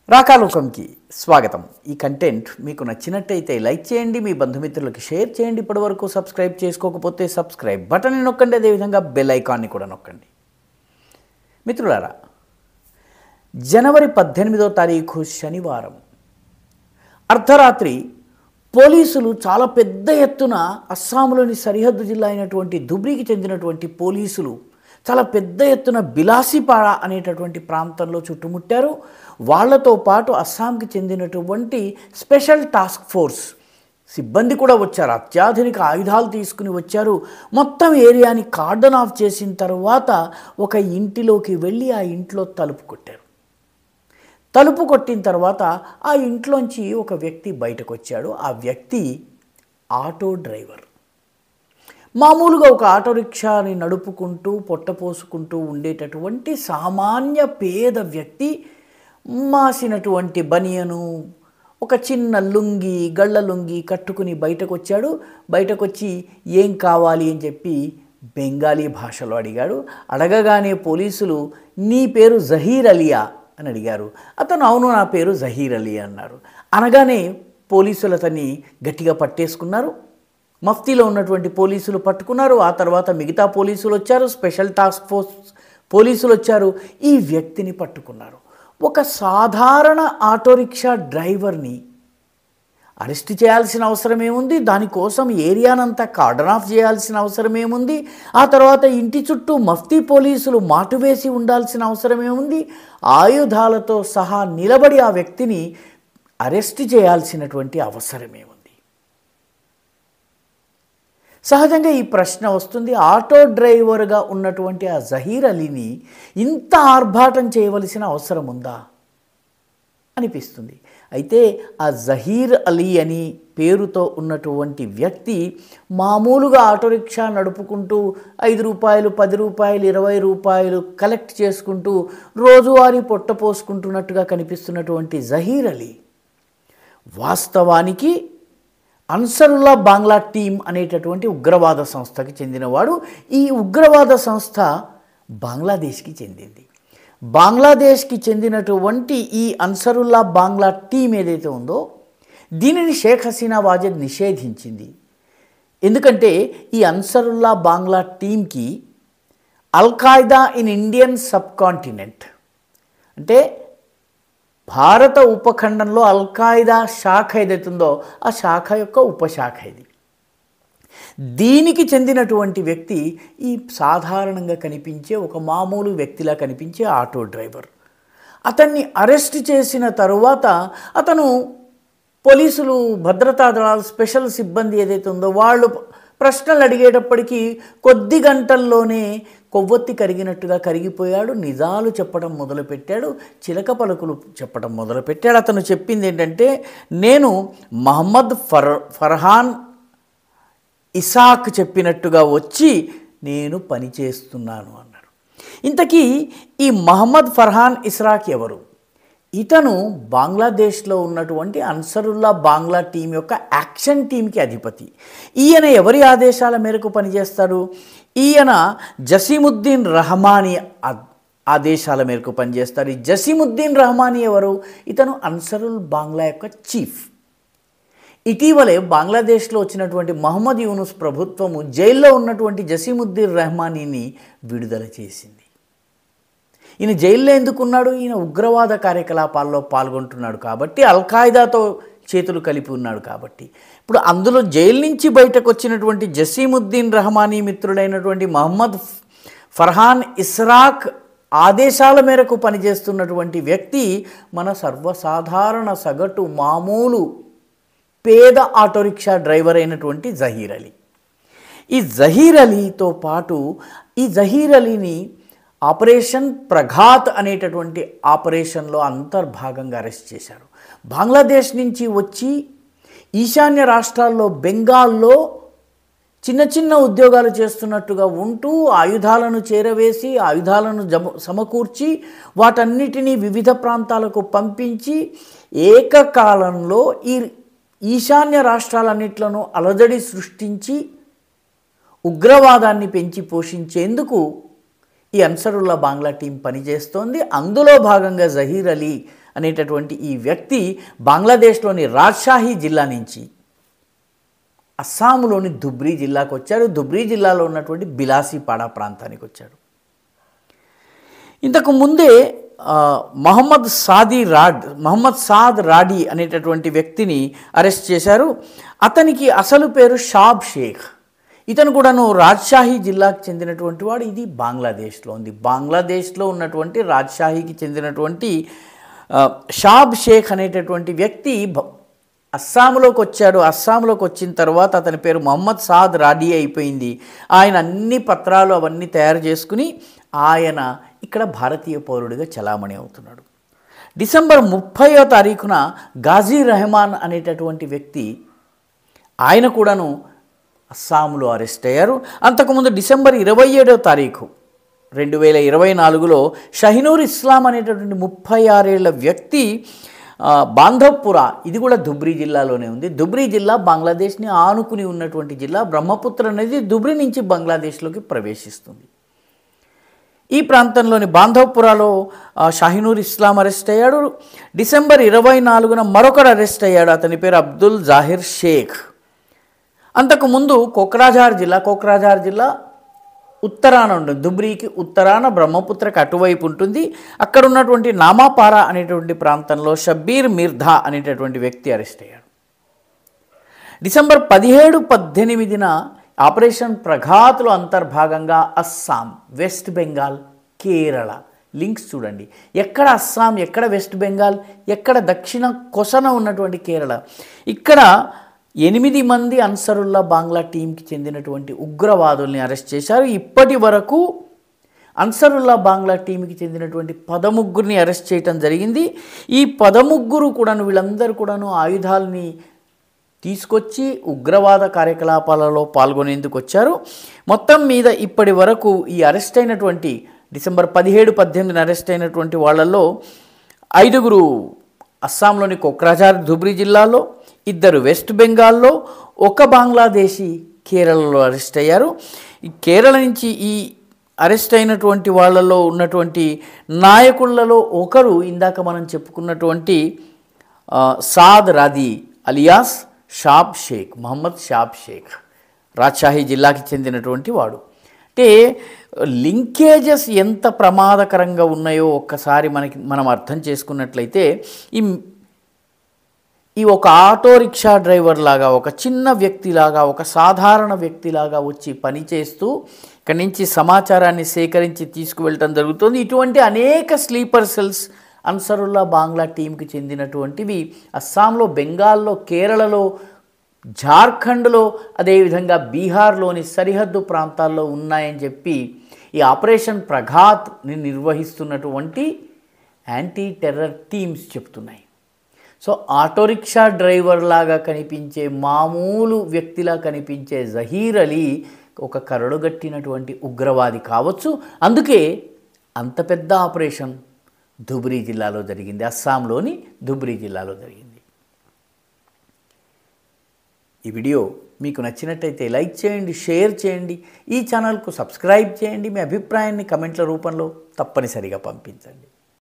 రాకాలోకంకి స్వాగతం. ఈ కంటెంట్ మీకు నచ్చినట్టయితే లైక్ చేయండి, మీ బంధుమిత్రులకు షేర్ చేయండి. ఇప్పటివరకు సబ్స్క్రైబ్ చేసుకోకపోతే సబ్స్క్రైబ్ బటన్ని నొక్కండి, అదేవిధంగా బెల్ ఐకాన్ని కూడా నొక్కండి. మిత్రులారా, జనవరి 18వ తారీఖు శనివారం అర్ధరాత్రి పోలీసులు చాలా పెద్ద ఎత్తున అస్సాంలోని సరిహద్దు జిల్లా అయినటువంటి ధుబ్రీకి చెందినటువంటి పోలీసులు చాలా పెద్ద ఎత్తున బిలాసిపాడ అనేటటువంటి ప్రాంతంలో చుట్టుముట్టారు. వాళ్లతో పాటు అస్సాంకి చెందినటువంటి స్పెషల్ టాస్క్ ఫోర్స్ సిబ్బంది కూడా వచ్చారు. అత్యాధునిక ఆయుధాలు తీసుకుని వచ్చారు. మొత్తం ఏరియాని కార్డన్ ఆఫ్ చేసిన తర్వాత ఒక ఇంటిలోకి వెళ్ళి ఆ ఇంట్లో తలుపు కొట్టారు. తలుపు కొట్టిన తర్వాత ఆ ఇంట్లోంచి ఒక వ్యక్తి బయటకు వచ్చాడు. ఆ వ్యక్తి ఆటో డ్రైవర్. మామూలుగా ఒక ఆటో రిక్షాని నడుపుకుంటూ పొట్టపోసుకుంటూ ఉండేటటువంటి సామాన్య పేద వ్యక్తి మాసినటువంటి బనియను, ఒక చిన్న లుంగి, గళ్ళ లుంగి కట్టుకుని బయటకు వచ్చాడు. బయటకు వచ్చి ఏం కావాలి అని చెప్పి బెంగాలీ భాషలో అడిగాడు. అడగగానే పోలీసులు నీ పేరు జహీర్ అలియా అని అడిగారు. అతను అవును, నా పేరు జహీర్ అలీ అన్నారు. అనగానే పోలీసులు అతన్ని గట్టిగా పట్టేసుకున్నారు. మఫ్తీలో ఉన్నటువంటి పోలీసులు పట్టుకున్నారు. ఆ తర్వాత మిగతా పోలీసులు వచ్చారు, స్పెషల్ టాస్క్ ఫోర్స్ పోలీసులు వచ్చారు. ఈ వ్యక్తిని పట్టుకున్నారు. ఒక సాధారణ ఆటో రిక్షా డ్రైవర్ని అరెస్ట్ చేయాల్సిన అవసరం ఏముంది? దానికోసం ఏరియానంతా కార్డన్ ఆఫ్ చేయాల్సిన అవసరం ఏముంది? ఆ తర్వాత ఇంటి చుట్టూ మఫ్తీ పోలీసులు మాటు వేసి ఉండాల్సిన అవసరం ఏముంది? ఆయుధాలతో సహా నిలబడి ఆ వ్యక్తిని అరెస్ట్ చేయాల్సినటువంటి అవసరం ఏముంది? సహజంగా ఈ ప్రశ్న వస్తుంది. ఆటో డ్రైవర్గా ఉన్నటువంటి ఆ జహీర్ అలీని ఇంత ఆర్భాటం చేయవలసిన అవసరం ఉందా అనిపిస్తుంది. అయితే ఆ జహీర్ అలీ అని పేరుతో ఉన్నటువంటి వ్యక్తి మామూలుగా ఆటో రిక్షా నడుపుకుంటూ 5 రూపాయలు, 10 రూపాయలు, 20 రూపాయలు కలెక్ట్ చేసుకుంటూ రోజువారీ పొట్టపోసుకుంటున్నట్టుగా కనిపిస్తున్నటువంటి జహీర్ అలీ వాస్తవానికి అన్సరుల్లా బాంగ్లా టీం అనేటటువంటి ఉగ్రవాద సంస్థకి చెందినవాడు. ఈ ఉగ్రవాద సంస్థ బంగ్లాదేశ్కి చెందింది. బంగ్లాదేశ్కి చెందినటువంటి ఈ అన్సరుల్లా బాంగ్లా టీం ఏదైతే ఉందో దీనిని షేక్ హసీనా వాజెద్ నిషేధించింది. ఎందుకంటే ఈ అన్సరుల్లా బాంగ్లా టీంకి అల్-ఖాయిదా ఇన్ ఇండియన్ సబ్ కాంటినెంట్, అంటే భారత ఉపఖండంలో అల్-ఖాయిదా శాఖ ఏదైతుందో ఆ శాఖ యొక్క ఉపశాఖ ఇది. దీనికి చెందినటువంటి వ్యక్తి ఈ సాధారణంగా కనిపించే ఒక మామూలు వ్యక్తిలా కనిపించే ఆటో డ్రైవర్. అతన్ని అరెస్ట్ చేసిన తరువాత అతను పోలీసులు, భద్రతా దళాలు, స్పెషల్ సిబ్బంది ఏదైతే ఉందో వాళ్ళు ప్రశ్నలు అడిగేటప్పటికీ కొద్ది గంటల్లోనే కొవ్వొత్తి కరిగినట్టుగా కరిగిపోయాడు. నిజాలు చెప్పడం మొదలుపెట్టాడు, చిలక పలుకులు చెప్పడం మొదలుపెట్టాడు. అతను చెప్పింది ఏంటంటే, నేను మహమ్మద్ ఫర్హాన్ ఇసాక్ చెప్పినట్టుగా వచ్చి నేను పనిచేస్తున్నాను అన్నాడు. ఇంతకీ ఈ మహమ్మద్ ఫర్హాన్ ఇస్రాక్ ఎవరు? ఇతను బంగ్లాదేశ్లో ఉన్నటువంటి అన్సరుల్లా బాంగ్లా టీం యొక్క యాక్షన్ టీంకి అధిపతి. ఈయన ఎవరి ఆదేశాల మేరకు పనిచేస్తాడు? ఈయన జసీముద్దీన్ రహమానీ ఆదేశాల మేరకు పనిచేస్తారు. ఈ జసీముద్దీన్ రహమానీ ఎవరు? ఇతను అన్సరుల్ బాంగ్లా యొక్క చీఫ్. ఇటీవలే బంగ్లాదేశ్లో వచ్చినటువంటి మహమ్మద్ యూనుస్ ప్రభుత్వము జైల్లో ఉన్నటువంటి జసీముద్దీన్ రహమానీని విడుదల చేసింది. ఈయన జైల్లో ఎందుకున్నాడు? ఈయన ఉగ్రవాద కార్యకలాపాల్లో పాల్గొంటున్నాడు కాబట్టి, అల్-ఖాయిదాతో చేతులు కలిపి ఉన్నాడు కాబట్టి. ఇప్పుడు అందులో జైలు నుంచి బయటకు వచ్చినటువంటి జసీముద్దీన్ రహమానీ మిత్రుడైనటువంటి మహమ్మద్ ఫర్హాన్ ఇస్రాక్ ఆదేశాల మేరకు పనిచేస్తున్నటువంటి వ్యక్తి మన సర్వసాధారణ సగటు మామూలు పేద ఆటో రిక్షా డ్రైవర్ అయినటువంటి జహీర్ అలీ. ఈ జహీర్ అలీతో పాటు ఈ జహీర్ అలీని ఆపరేషన్ ప్రఘాత్ అనేటటువంటి ఆపరేషన్లో అంతర్భాగంగా అరెస్ట్ చేశారు. బంగ్లాదేశ్ నుంచి వచ్చి ఈశాన్య రాష్ట్రాల్లో బెంగాల్లో చిన్న చిన్న ఉద్యోగాలు చేస్తున్నట్టుగా ఉంటూ ఆయుధాలను చేరవేసి, ఆయుధాలను సమకూర్చి వాటన్నిటినీ వివిధ ప్రాంతాలకు పంపించి ఏకకాలంలో ఈ ఈశాన్య రాష్ట్రాలన్నిట్లోనూ అలజడి సృష్టించి ఉగ్రవాదాన్ని పెంచి పోషించేందుకు ఈ అన్సరుల్లా బాంగ్లా టీం పనిచేస్తోంది. అందులో భాగంగా జహీర్ అలీ అనేటటువంటి ఈ వ్యక్తి బంగ్లాదేశ్లోని రాజ్షాహీ జిల్లా నుంచి అస్సాంలోని ధుబ్రీ జిల్లాకు వచ్చాడు. ధుబ్రీ జిల్లాలో ఉన్నటువంటి బిలాసీపాడా ప్రాంతానికి వచ్చాడు. ఇంతకు ముందే మహమ్మద్ సాద్ రాడీ అనేటటువంటి వ్యక్తిని అరెస్ట్ చేశారు. అతనికి అసలు పేరు షాబ్ షేక్. ఇతను కూడాను రాజ్షాహీ జిల్లాకు చెందినటువంటి వాడు. ఇది బంగ్లాదేశ్లో ఉంది. బంగ్లాదేశ్లో ఉన్నటువంటి రాజ్షాహీకి చెందినటువంటి షాబ్ షేక్ అనేటటువంటి వ్యక్తి అస్సాంలోకి వచ్చాడు. అస్సాంలోకి వచ్చిన తర్వాత అతని పేరు మహమ్మద్ సాద్ రాడీ అయిపోయింది. ఆయన అన్ని పత్రాలు అవన్నీ తయారు చేసుకుని ఆయన ఇక్కడ భారతీయ పౌరుడిగా చలామణి అవుతున్నాడు. డిసెంబర్ 30వ తారీఖున గాజీ రెహమాన్ అనేటటువంటి వ్యక్తి ఆయన కూడాను అస్సాంలో అరెస్ట్ అయ్యారు. అంతకుముందు డిసెంబర్ 27వ తారీఖు 2024లో షహీనూర్ ఇస్లాం అనేటటువంటి 36 ఏళ్ల వ్యక్తి బాంధవ్పురా, ఇది కూడా ధుబ్రీ జిల్లాలోనే ఉంది. ధుబ్రీ జిల్లా బంగ్లాదేశ్ని ఆనుకుని ఉన్నటువంటి జిల్లా. బ్రహ్మపుత్ర అనేది ధుబ్రీ నుంచి బంగ్లాదేశ్లోకి ప్రవేశిస్తుంది. ఈ ప్రాంతంలోని బాంధవ్పురాలో షహీనూర్ ఇస్లాం అరెస్ట్ అయ్యాడు. డిసెంబర్ 24న మరొకరు అరెస్ట్ అయ్యాడు. అతని పేరు అబ్దుల్ జాహిర్ షేక్. అంతకుముందు కోక్రాఝార్ జిల్లా ఉత్తరాన ఉంటుంది. ధుబ్రీకి ఉత్తరాన, బ్రహ్మపుత్రకు అటువైపు ఉంటుంది. అక్కడ ఉన్నటువంటి నామాపారా అనేటువంటి ప్రాంతంలో షబ్బీర్ మిర్ధా అనేటటువంటి వ్యక్తి అరెస్ట్ అయ్యాడు. డిసెంబర్ 17, 18న ఆపరేషన్ ప్రఘాత్లో అంతర్భాగంగా అస్సాం, వెస్ట్ బెంగాల్, కేరళ లింక్స్ చూడండి. ఎక్కడ అస్సాం, ఎక్కడ వెస్ట్ బెంగాల్, ఎక్కడ దక్షిణ కొసన ఉన్నటువంటి కేరళ. ఇక్కడ 8 మంది అన్సరుల్లా బాంగ్లా టీంకి చెందినటువంటి ఉగ్రవాదుల్ని అరెస్ట్ చేశారు. ఇప్పటి వరకు అన్సరుల్లా బాంగ్లా టీంకి చెందినటువంటి 13 అరెస్ట్ చేయటం జరిగింది. ఈ 13 కూడాను, వీళ్ళందరూ కూడాను ఆయుధాలని తీసుకొచ్చి ఉగ్రవాద కార్యకలాపాలలో పాల్గొనేందుకు వచ్చారు. మొత్తం మీద ఇప్పటి వరకు ఈ అరెస్ట్ అయినటువంటి డిసెంబర్ 17, 18 అరెస్ట్ అయినటువంటి వాళ్ళల్లో 5 అస్సాంలోని కోక్రాఝార్ ధుబ్రీ జిల్లాలో, 2 వెస్ట్ బెంగాల్లో, 1 బంగ్లాదేశీ కేరళలో అరెస్ట్ అయ్యారు. ఈ కేరళ నుంచి ఈ అరెస్ట్ అయినటువంటి వాళ్ళలో ఉన్నటువంటి నాయకులలో ఒకరు ఇందాక మనం చెప్పుకున్నటువంటి సాద్ రాదీ అలియాస్ షాబ్ షేక్, మహమ్మద్ షాబ్ షేక్, రాజ్షాహీ జిల్లాకి చెందినటువంటి వాడు. అంటే లింకేజెస్ ఎంత ప్రమాదకరంగా ఉన్నాయో ఒక్కసారి మనం అర్థం చేసుకున్నట్లయితే ఈ ఒక ఆటో రిక్షా డ్రైవర్ లాగా, ఒక చిన్న వ్యక్తిలాగా, ఒక సాధారణ వ్యక్తిలాగా వచ్చి పనిచేస్తూ ఇక్కడి నుంచి సమాచారాన్ని సేకరించి తీసుకువెళ్ళటం జరుగుతుంది. ఇటువంటి అనేక స్లీపర్ సెల్స్ అన్సరుల్లా బాంగ్లా టీంకి చెందినటువంటివి అస్సాంలో, బెంగాల్లో, కేరళలో, జార్ఖండ్లో, అదేవిధంగా బీహార్లోని సరిహద్దు ప్రాంతాల్లో ఉన్నాయని చెప్పి ఈ ఆపరేషన్ ప్రఘాత్ని నిర్వహిస్తున్నటువంటి యాంటీ టెర్రర్ టీమ్స్ చెప్తున్నాయి. సో ఆటో రిక్షా డ్రైవర్ లాగా కనిపించే, మామూలు వ్యక్తిలా కనిపించే జహీర్ అలీ ఒక కరడుగట్టినటువంటి ఉగ్రవాది కావచ్చు. అందుకే అంత పెద్ద ఆపరేషన్ ధుబ్రీ జిల్లాలో జరిగింది, అస్సాంలోని ధుబ్రీ జిల్లాలో జరిగింది. ఈ వీడియో మీకు నచ్చినట్టయితే లైక్ చేయండి, షేర్ చేయండి, ఈ ఛానల్కు సబ్స్క్రైబ్ చేయండి. మీ అభిప్రాయాన్ని కమెంట్ల రూపంలో తప్పనిసరిగా పంపించండి.